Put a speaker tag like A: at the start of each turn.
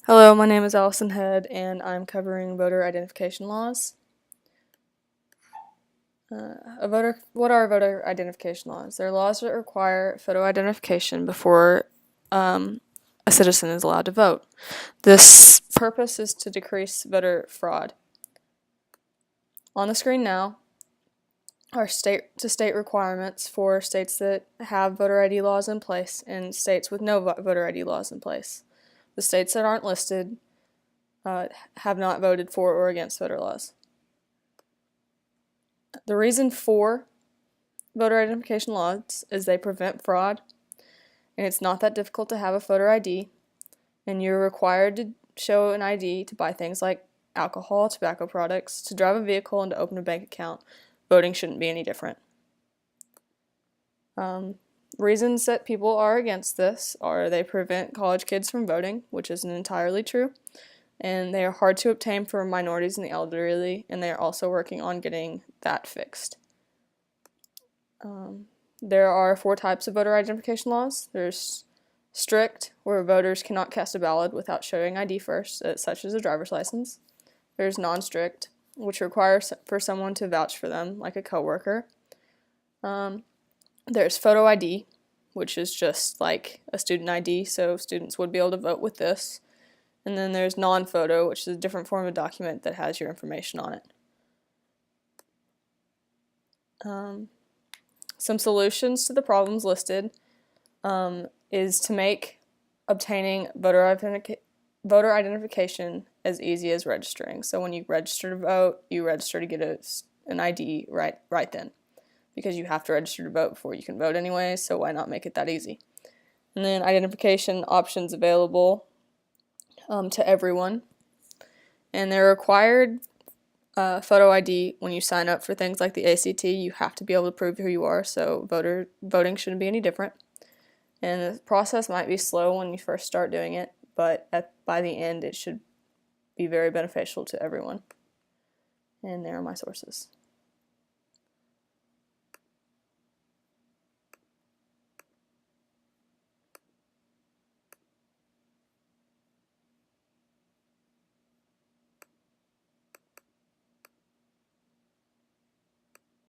A: Hello, my name is Allison Head, and I'm covering voter identification laws. What are voter identification laws? They're laws that require photo identification before a citizen is allowed to vote. This purpose is to decrease voter fraud. On the screen now are state-to-state requirements for states that have voter ID laws in place and states with no voter ID laws in place. The states that aren't listed have not voted for or against voter laws. The reason for voter identification laws is they prevent fraud, and it's not that difficult to have a voter ID, and you're required to show an ID to buy things like alcohol, tobacco products, to drive a vehicle, and to open a bank account. Voting shouldn't be any different. Reasons that people are against this are they prevent college kids from voting, which isn't entirely true, and they are hard to obtain for minorities and the elderly, and they are also working on getting that fixed. There are 4 types of voter identification laws. There's strict, where voters cannot cast a ballot without showing ID first, such as a driver's license. There's non-strict, which requires for someone to vouch for them, like a coworker. There's photo ID, which is just like a student ID, so students would be able to vote with this. And then there's non-photo, which is a different form of document that has your information on it. Some solutions to the problems listed is to make obtaining voter identification as easy as registering. So when you register to vote, you register to get an ID right then, because you have to register to vote before you can vote anyway, so why not make it that easy? And then identification options available to everyone. And they're required photo ID when you sign up for things like the ACT. You have to be able to prove who you are, so voting shouldn't be any different. And the process might be slow when you first start doing it, but by the end it should be very beneficial to everyone. And there are my sources.